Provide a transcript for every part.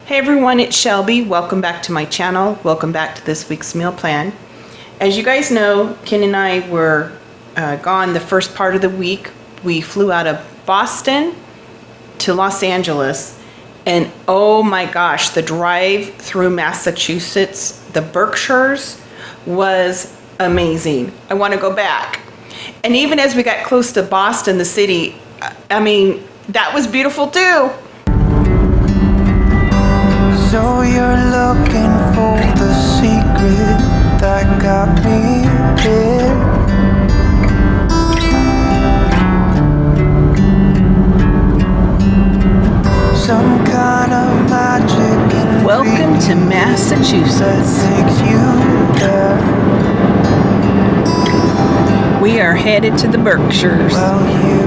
Hey everyone, it's Shelby. Welcome back to my channel. Welcome back to this week's meal plan. As you guys know, Ken and I were gone the first part of the week. We flew out of Boston to Los Angeles, and oh my gosh, the drive through Massachusetts, the Berkshires, was amazing. I want to go back. And even as we got close to Boston, the city, I mean, that was beautiful too. So you're looking for the secret that got me here. Some kind of magic in Welcome to Massachusetts. takes you there. We are headed to the Berkshires. Well, you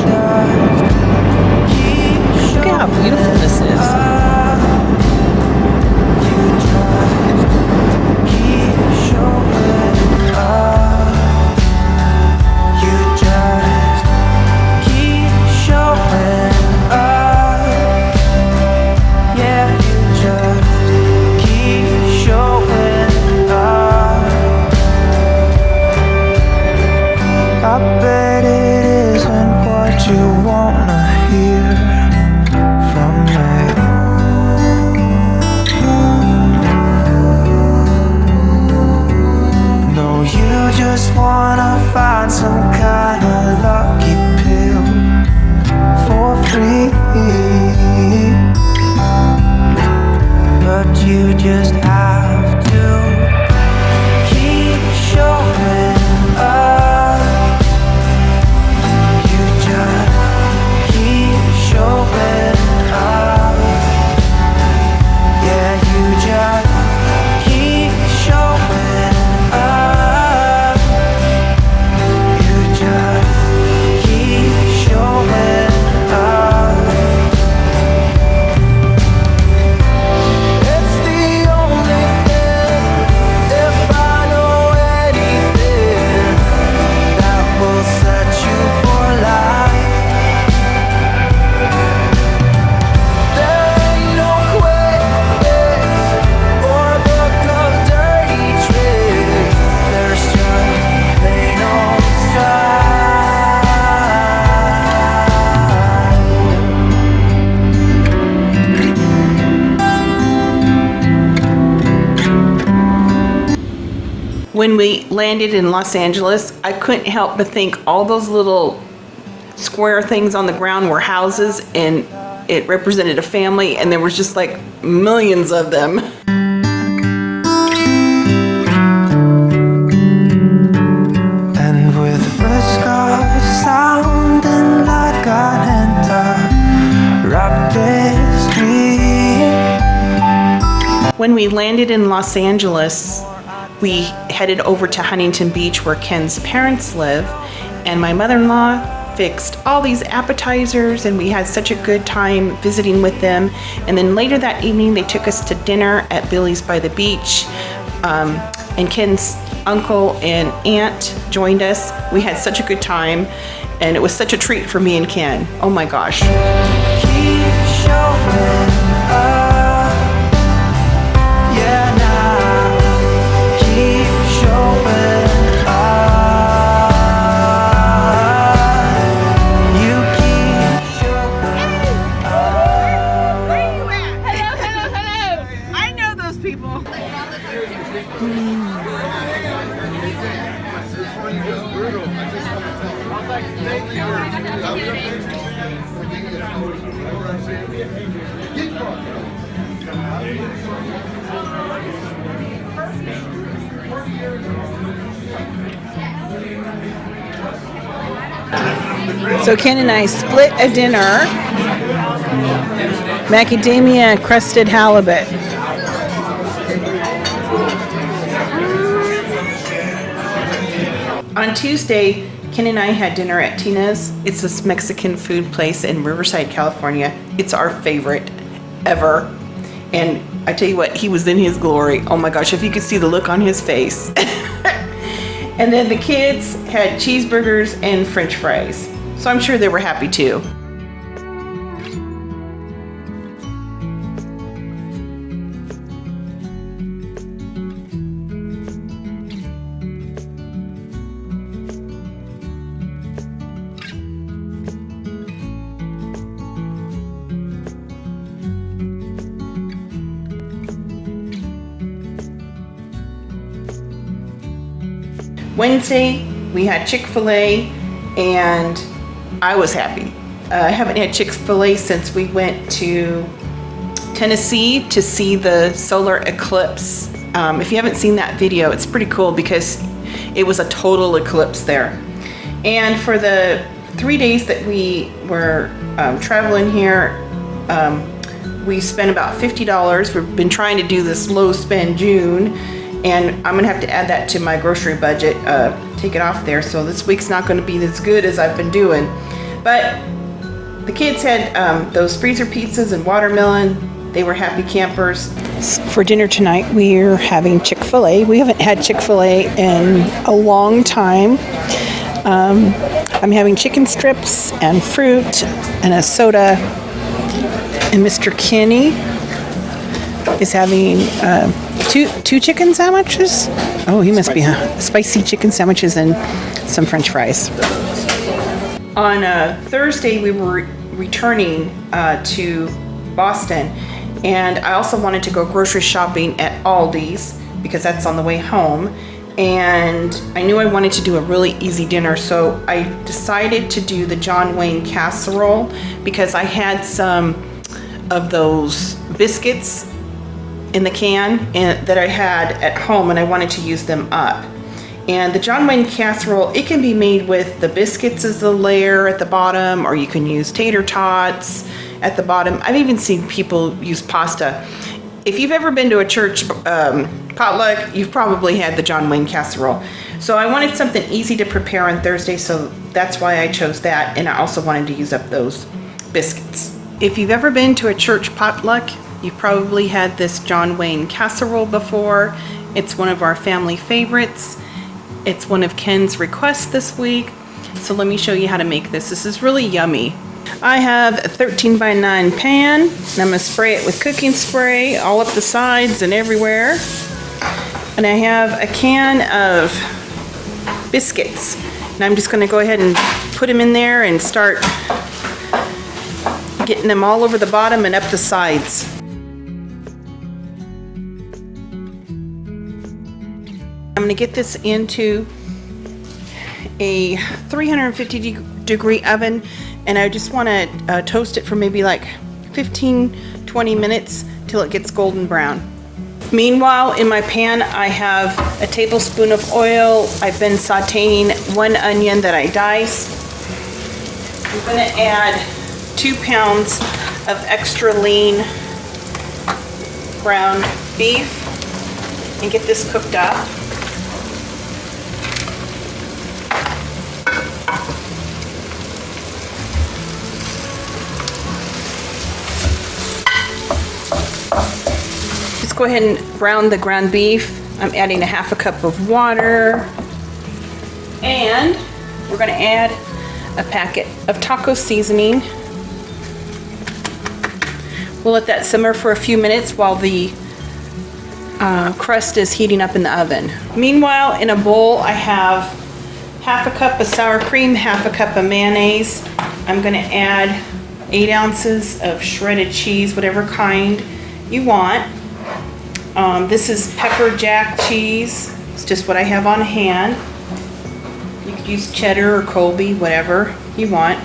just keep Look at how beautiful this is. I bet it isn't what you wanna hear from me. No, you just wanna find some kind of lucky pill for free. But you just have to keep showing up. When we landed in Los Angeles, I couldn't help but think all those little square things on the ground were houses, and it represented a family, and there was just like millions of them. And with risk of sounding like an interrupted stream. When we landed in Los Angeles, we headed over to Huntington Beach where Ken's parents live, and my mother-in-law fixed all these appetizers, and we had such a good time visiting with them. And then later that evening they took us to dinner at Billy's by the beach, and Ken's uncle and aunt joined us. We had such a good time, and it was such a treat for me and Ken. Oh my gosh. Keep showing up. So Ken and I split a dinner, macadamia crusted halibut. On Tuesday, Ken and I had dinner at Tina's. It's this Mexican food place in Riverside, California. It's our favorite ever. And I tell you what, he was in his glory. Oh my gosh, if you could see the look on his face. And then the kids had cheeseburgers and French fries. So I'm sure they were happy too. Wednesday, we had Chick-fil-A, and I was happy. I haven't had Chick-fil-A since we went to Tennessee to see the solar eclipse. If you haven't seen that video, it's pretty cool because it was a total eclipse there. And for the 3 days that we were traveling here, we spent about $50. We've been trying to do this low spend June, and I'm gonna have to add that to my grocery budget, take it off there. So this week's not gonna be as good as I've been doing. But the kids had those freezer pizzas and watermelon. They were happy campers. For dinner tonight, we're having Chick-fil-A. We haven't had Chick-fil-A in a long time. I'm having chicken strips and fruit and a soda. And Mr. Kenny is having two chicken sandwiches. Oh, he must be spicy chicken sandwiches and some French fries. On Thursday, we were returning to Boston, and I also wanted to go grocery shopping at Aldi's because that's on the way home. And I knew I wanted to do a really easy dinner, so I decided to do the John Wayne casserole because I had some of those biscuits in the can that I had at home, and I wanted to use them up. And the John Wayne casserole, it can be made with the biscuits as the layer at the bottom, or you can use tater tots at the bottom. I've even seen people use pasta. If you've ever been to a church potluck, you've probably had the John Wayne casserole. So I wanted something easy to prepare on Thursday, so that's why I chose that, and I also wanted to use up those biscuits. If you've ever been to a church potluck, you've probably had this John Wayne casserole before. It's one of our family favorites. It's one of Ken's requests this week. So let me show you how to make this. This is really yummy. I have a 13x9 pan, and I'm gonna spray it with cooking spray all up the sides and everywhere. And I have a can of biscuits. And I'm just gonna go ahead and put them in there and start getting them all over the bottom and up the sides. I'm gonna get this into a 350-degree oven, and I just wanna toast it for maybe like 15-20 minutes till it gets golden brown. Meanwhile, in my pan, I have a tablespoon of oil. I've been sauteing one onion that I diced. I'm gonna add 2 pounds of extra lean ground beef and get this cooked up. Just go ahead and brown the ground beef. I'm adding a 1/2 cup of water, and we're going to add a packet of taco seasoning. We'll let that simmer for a few minutes while the crust is heating up in the oven. Meanwhile, in a bowl, I have 1/2 cup of sour cream, 1/2 cup of mayonnaise. I'm going to add 8 ounces of shredded cheese, whatever kind you want. This is pepper jack cheese. It's just what I have on hand. You could use cheddar or Colby, whatever you want.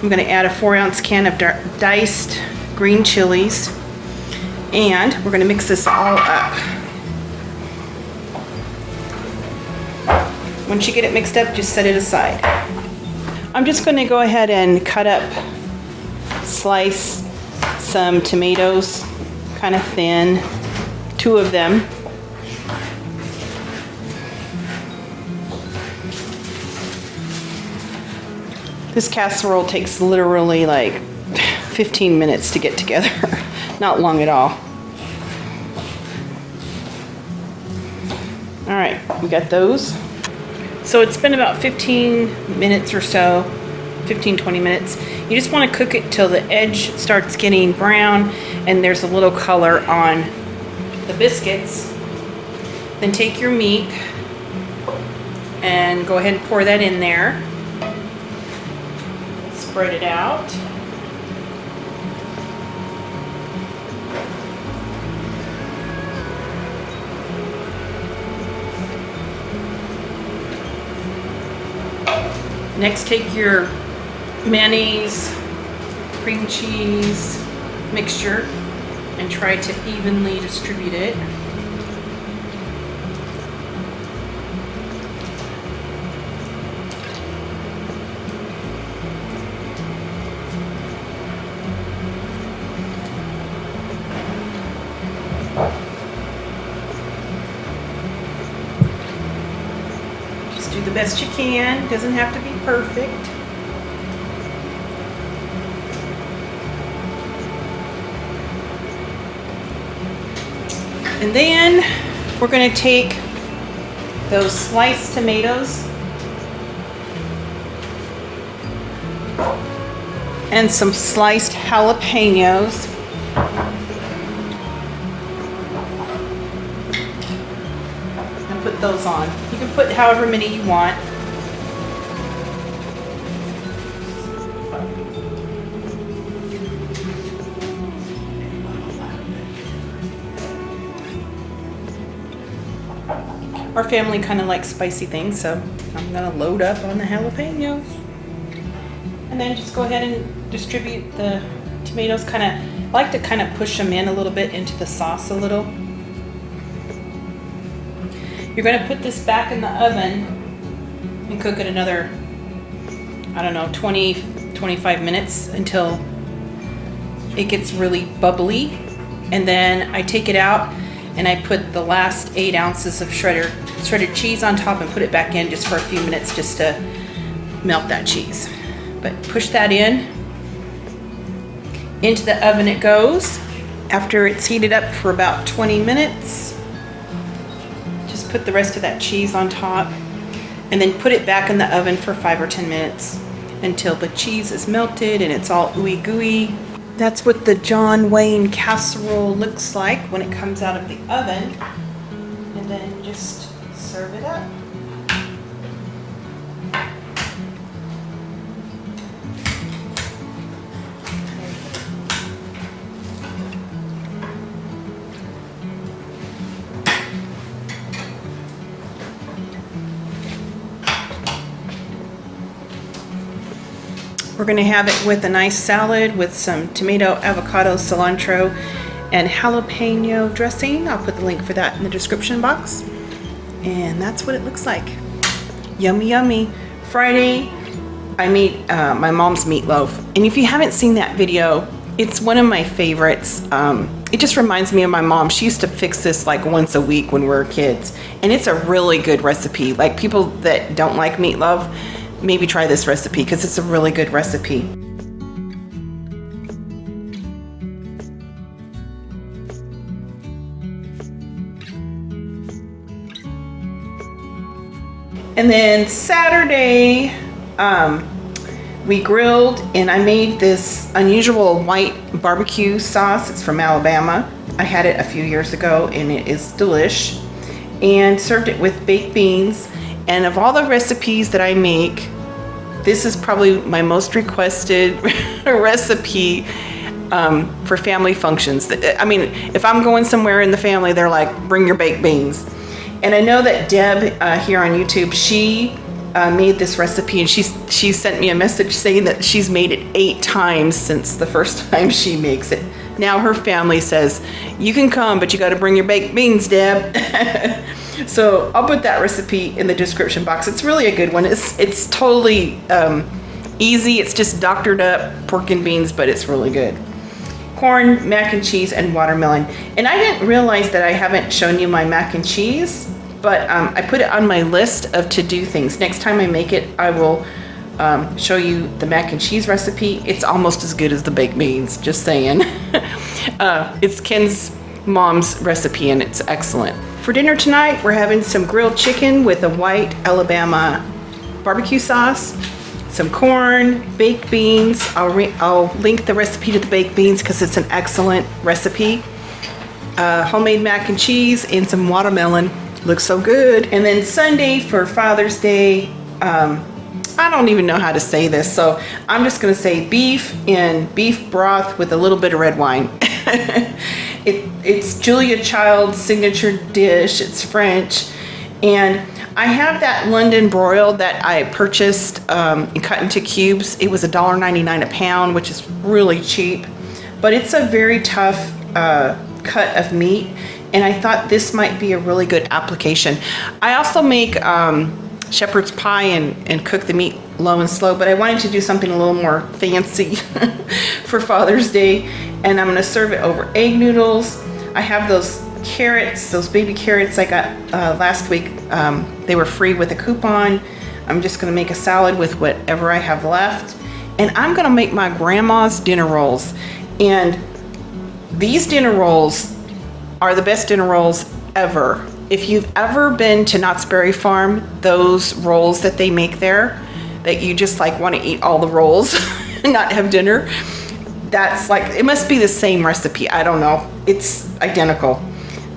I'm going to add a 4-ounce can of diced green chilies, and we're going to mix this all up. Once you get it mixed up, just set it aside. I'm just going to go ahead and slice some tomatoes, kind of thin, 2 of them. This casserole takes literally like 15 minutes to get together. Not long at all. All right, we got those. So it's been about 15 minutes or so, 15-20 minutes. You just want to cook it till the edge starts getting brown and there's a little color on the biscuits. Then take your meat and go ahead and pour that in there. Spread it out. Next, take your mayonnaise, cream cheese mixture and try to evenly distribute it. Just do the best you can. Doesn't have to be perfect. And then we're going to take those sliced tomatoes and some sliced jalapenos. And put those on. You can put however many you want. Our family kind of likes spicy things, so I'm going to load up on the jalapenos. And then just go ahead and distribute the tomatoes. I like to kind of push them in a little bit into the sauce a little. You're going to put this back in the oven and cook it another, I don't know, 20-25 minutes until it gets really bubbly. And then I take it out and I put the last 8 ounces of shredded cheese on top and put it back in just for a few minutes just to melt that cheese. But push that in. Into the oven it goes. After it's heated up for about 20 minutes, just put the rest of that cheese on top and then put it back in the oven for 5 or 10 minutes until the cheese is melted and it's all ooey gooey. That's what the John Wayne casserole looks like when it comes out of the oven. And then just serve it up. We're going to have it with a nice salad with some tomato, avocado, cilantro, and jalapeno dressing. I'll put the link for that in the description box. And that's what it looks like. Yummy, yummy. Friday, I made my mom's meatloaf. And if you haven't seen that video, it's one of my favorites. It just reminds me of my mom. She used to fix this like once a week when we were kids. And it's a really good recipe. Like people that don't like meatloaf, maybe try this recipe because it's a really good recipe. And then Saturday, we grilled and I made this unusual white BBQ sauce. It's from Alabama. I had it a few years ago and it is delish. And served it with baked beans. And of all the recipes that I make, this is probably my most requested recipe for family functions. I mean, if I'm going somewhere in the family, they're like, bring your baked beans. And I know that Deb here on YouTube, she made this recipe and she sent me a message saying that she's made it 8 times since the first time she makes it. Now her family says, you can come, but you got to bring your baked beans, Deb. So I'll put that recipe in the description box. It's really a good one. It's totally easy. It's just doctored up pork and beans, but it's really good. Corn, mac and cheese, and watermelon. And I didn't realize that I haven't shown you my mac and cheese, but I put it on my list of to-do things. Next time I make it, I will show you the mac and cheese recipe. It's almost as good as the baked beans, just saying. It's Ken's mom's recipe and it's excellent. For dinner tonight, we're having some grilled chicken with a white Alabama barbecue sauce, some corn, baked beans. I'll link the recipe to the baked beans because it's an excellent recipe. Homemade mac and cheese and some watermelon. Looks so good. And then Sunday for Father's Day, I don't even know how to say this, so I'm just gonna say beef in beef broth with a little bit of red wine. It's Julia Child's signature dish. It's French. And I have that London broil that I purchased and cut into cubes. It was $1.99 a pound, which is really cheap, but it's a very tough cut of meat, and I thought this might be a really good application. I also make shepherd's pie and cook the meat low and slow, but I wanted to do something a little more fancy for Father's Day, and I'm gonna serve it over egg noodles. I have those carrots, those baby carrots I got last week. They were free with a coupon. I'm just gonna make a salad with whatever I have left, and I'm gonna make my grandma's dinner rolls. And these dinner rolls are the best dinner rolls ever. If you've ever been to Knott's Berry Farm, those rolls that they make there, that you just like want to eat all the rolls and not have dinner, that's like, it must be the same recipe. I don't know. It's identical.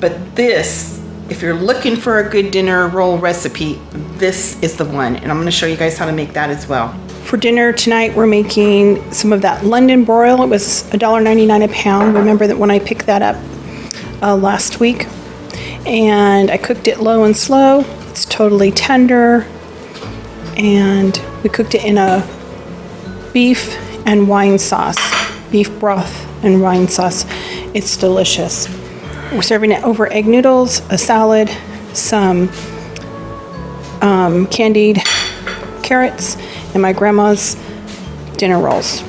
But this, if you're looking for a good dinner roll recipe, this is the one. And I'm going to show you guys how to make that as well. For dinner tonight, we're making some of that London broil. It was $1.99 a pound. Remember that when I picked that up last week. And I cooked it low and slow. It's totally tender. And we cooked it in a beef and wine sauce. Beef broth and wine sauce. It's delicious. We're serving it over egg noodles, a salad, some candied carrots, and my grandma's dinner rolls.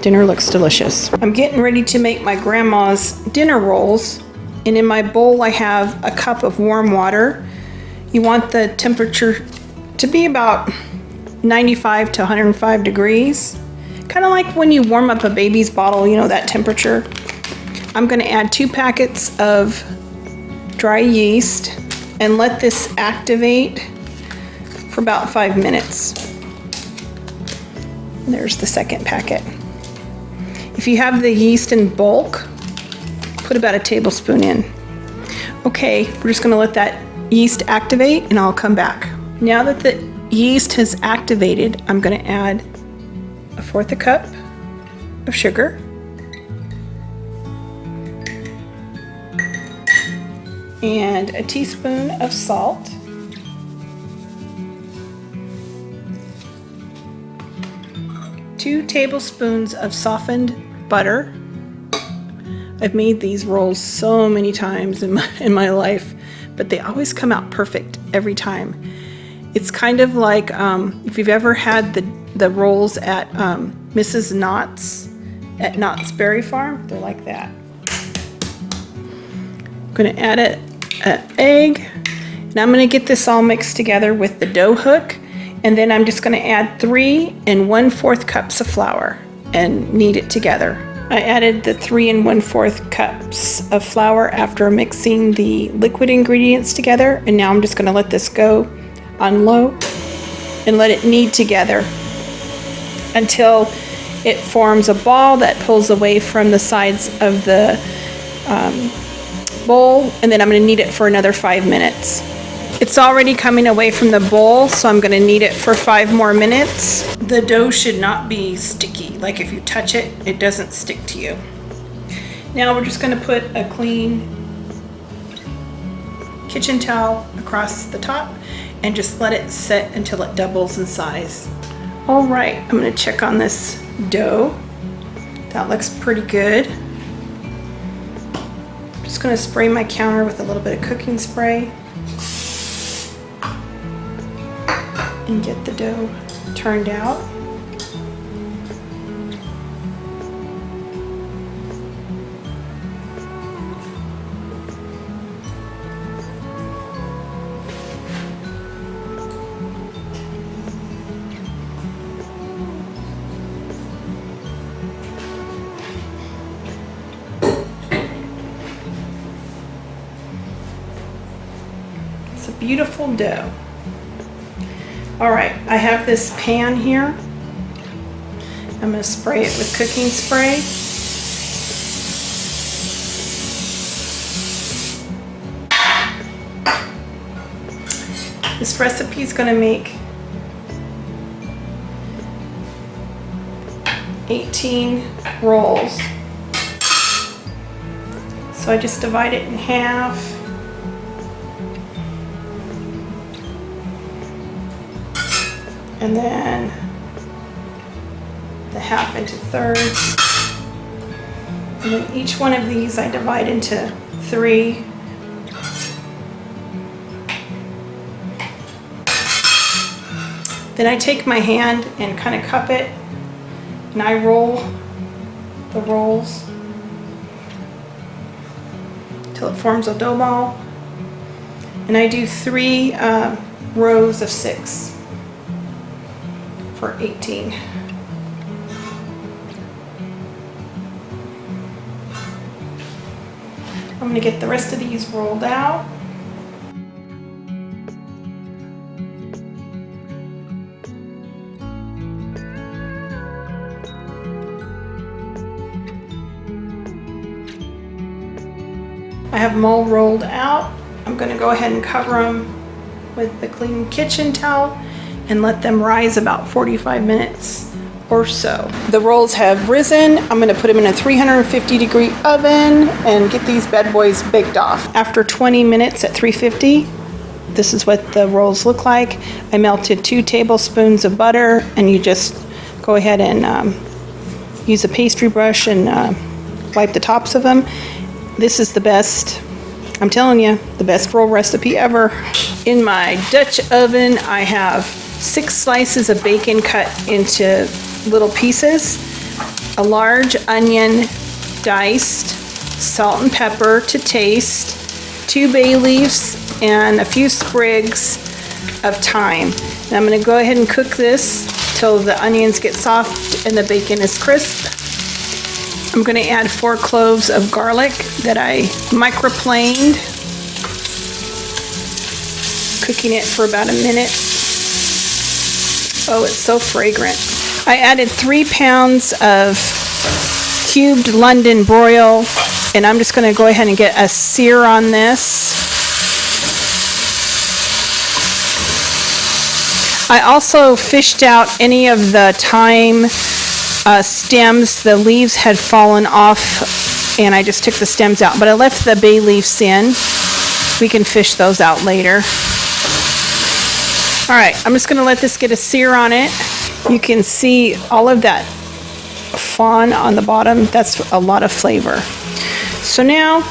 Dinner looks delicious. I'm getting ready to make my grandma's dinner rolls, and in my bowl I have a cup of warm water. You want the temperature to be about 95 to 105 degrees. Kind of like when you warm up a baby's bottle, you know, that temperature. I'm gonna add 2 packets of dry yeast and let this activate for about 5 minutes. There's the second packet. If you have the yeast in bulk, put about a tablespoon in. Okay, we're just gonna let that yeast activate and I'll come back. Now that the yeast has activated, I'm gonna add 1/4 cup of sugar, and a teaspoon of salt, two tablespoons of softened butter. I've made these rolls so many times in my life, but they always come out perfect every time. It's kind of like if you've ever had the rolls at Mrs. Knott's at Knott's Berry Farm, they're like that. I'm gonna add an egg, and I'm gonna get this all mixed together with the dough hook, and then I'm just gonna add 3 1/4 cups of flour and knead it together. I added the 3 1/4 cups of flour after mixing the liquid ingredients together, and now I'm just gonna let this go on low and let it knead together until it forms a ball that pulls away from the sides of the bowl, and then I'm going to knead it for another 5 minutes. It's already coming away from the bowl, so I'm going to knead it for 5 more minutes. The dough should not be sticky, like if you touch it, it doesn't stick to you. Now we're just going to put a clean kitchen towel across the top and just let it set until it doubles in size. All right, I'm going to check on this dough. That looks pretty good. I'm just going to spray my counter with a little bit of cooking spray and get the dough turned out. It's a beautiful dough. All right, I have this pan here. I'm going to spray it with cooking spray. This recipe is going to make 18 rolls. So I just divide it in half. and then the half into thirds. And then each one of these I divide into 3. Then I take my hand and kind of cup it, and I roll the rolls till it forms a dough ball. And I do 3 rows of 6 for 18. I'm going to get the rest of these rolled out. I have them all rolled out. I'm going to go ahead and cover them with the clean kitchen towel and let them rise about 45 minutes or so. The rolls have risen. I'm going to put them in a 350-degree oven and get these bad boys baked off. After 20 minutes at 350, this is what the rolls look like. I melted 2 tablespoons of butter, and you just go ahead and use a pastry brush and wipe the tops of them. This is the best, I'm telling you, the best roll recipe ever. In my Dutch oven, I have 6 slices of bacon cut into little pieces, a large onion diced, salt and pepper to taste, 2 bay leaves, and a few sprigs of thyme. And I'm going to go ahead and cook this till the onions get soft and the bacon is crisp. I'm going to add 4 cloves of garlic that I microplaned, cooking it for about a minute. Oh, it's so fragrant. I added 3 pounds of cubed London broil, and I'm just going to go ahead and get a sear on this. I also fished out any of the thyme stems. The leaves had fallen off and I just took the stems out, but I left the bay leaves in. We can fish those out later. All right, I'm just going to let this get a sear on it. You can see all of that fawn on the bottom. That's a lot of flavor. So now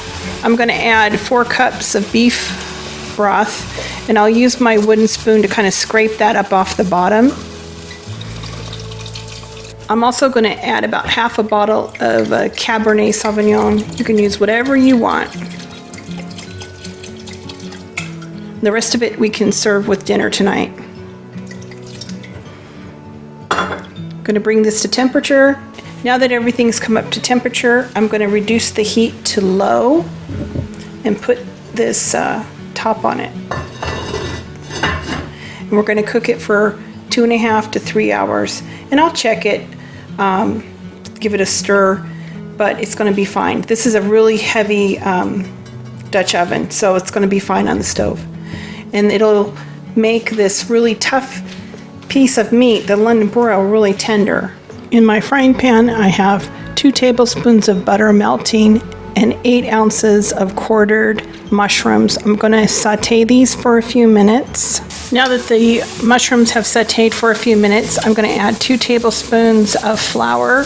I'm going to add 4 cups of beef broth, and I'll use my wooden spoon to kind of scrape that up off the bottom. I'm also going to add about half a bottle of Cabernet Sauvignon. You can use whatever you want. The rest of it we can serve with dinner tonight. I'm going to bring this to temperature. Now that everything's come up to temperature, I'm going to reduce the heat to low and put this top on it. And we're going to cook it for 2.5 to 3 hours. And I'll check it, give it a stir, but it's going to be fine. This is a really heavy Dutch oven, so it's going to be fine on the stove. And it'll make this really tough piece of meat, the London broil, really tender. In my frying pan, I have 2 tablespoons of butter melting and 8 ounces of quartered mushrooms. I'm going to saute these for a few minutes. Now that the mushrooms have sauteed for a few minutes, I'm going to add 2 tablespoons of flour.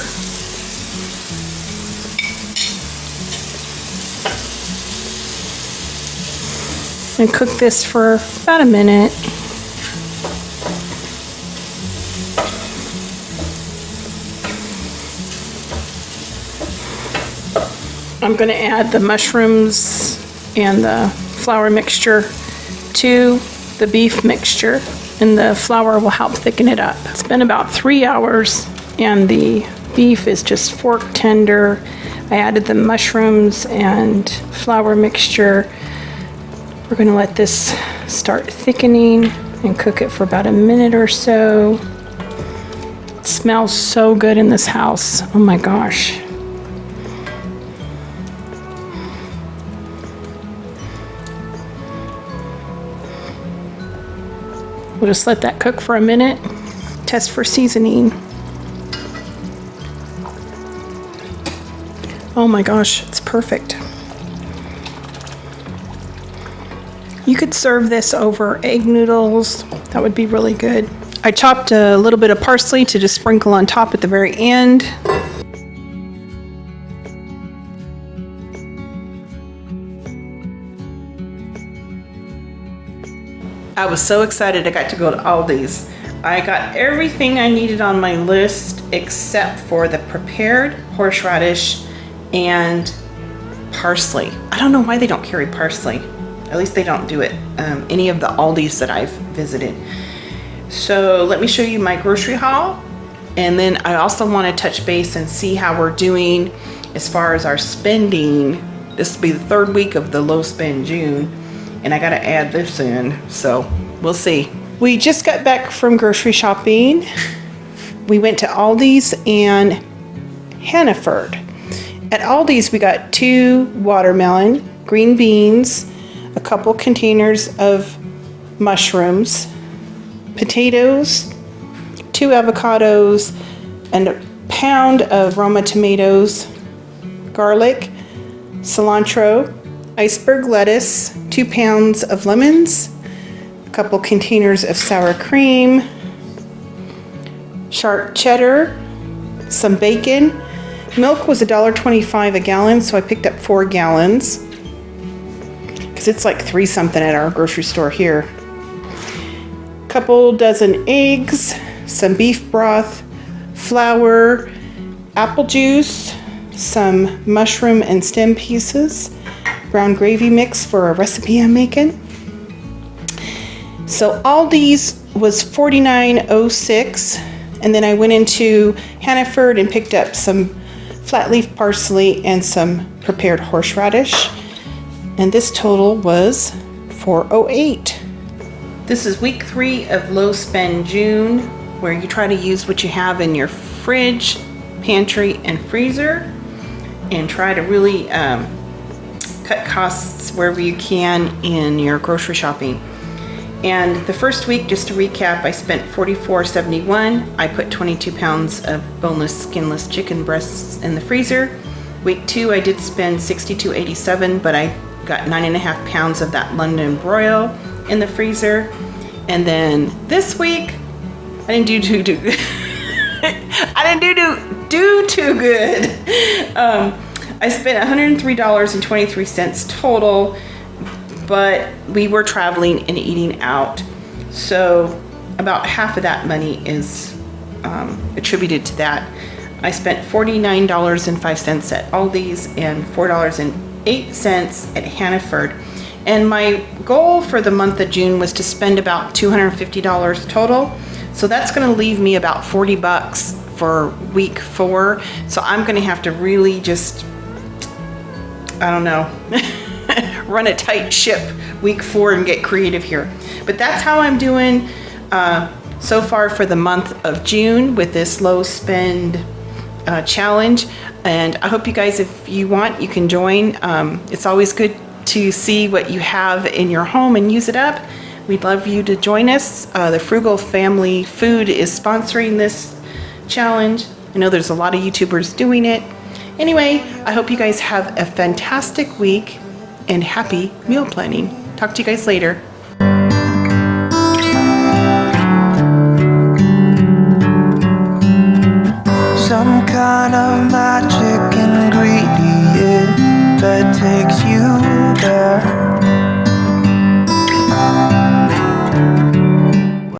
And cook this for about a minute. I'm going to add the mushrooms and the flour mixture to the beef mixture, and the flour will help thicken it up. It's been about 3 hours and the beef is just fork tender. I added the mushrooms and flour mixture. We're going to let this start thickening and cook it for about a minute or so. It smells so good in this house. Oh my gosh. We'll just let that cook for a minute. Test for seasoning. Oh my gosh, it's perfect. You could serve this over egg noodles. That would be really good. I chopped a little bit of parsley to just sprinkle on top at the very end. I was so excited I got to go to Aldi's. I got everything I needed on my list except for the prepared horseradish and parsley. I don't know why they don't carry parsley. At least they don't do it any of the Aldi's that I've visited. So let me show you my grocery haul, and then I also want to touch base and see how we're doing as far as our spending. This will be the third week of the low spend June, and I got to add this in, so we'll see. We just got back from grocery shopping. We went to Aldi's and Hannaford. At Aldi's we got 2 watermelon, green beans, a couple containers of mushrooms, potatoes, 2 avocados, and a pound of Roma tomatoes, garlic, cilantro, iceberg lettuce, 2 pounds of lemons, a couple containers of sour cream, sharp cheddar, some bacon. Milk was $1.25 a gallon, so I picked up 4 gallons because it's like 3 something at our grocery store here. Couple dozen eggs, some beef broth, flour, apple juice, some mushroom and stem pieces, brown gravy mix for a recipe I'm making. So Aldi's was $49.06, and then I went into Hannaford and picked up some flat leaf parsley and some prepared horseradish, and this total was $4.08. This is week 3 of low spend June, where you try to use what you have in your fridge, pantry, and freezer, and try to really cut costs wherever you can in your grocery shopping. And the first week, just to recap, I spent $44.71. I put 22 pounds of boneless, skinless chicken breasts in the freezer. Week 2, I did spend $62.87, but I got 9.5 pounds of that London broil in the freezer. And then this week, I didn't do too good. I didn't do too good. I spent $103.23 total, but we were traveling and eating out, so about half of that money is attributed to that. I spent $49.05 at Aldi's and $4.08 at Hannaford. And my goal for the month of June was to spend about $250 total. So that's gonna leave me about $40 for week 4. So I'm gonna have to really just, I don't know, run a tight ship week 4 and get creative here. But that's how I'm doing so far for the month of June with this low spend challenge. And I hope you guys, if you want, you can join. It's always good to see what you have in your home and use it up. We'd love you to join us. The Frugal Family Food is sponsoring this challenge. I know there's a lot of YouTubers doing it. Anyway, I hope you guys have a fantastic week and happy meal planning. Talk to you guys later. Some kind of magic ingredient that takes you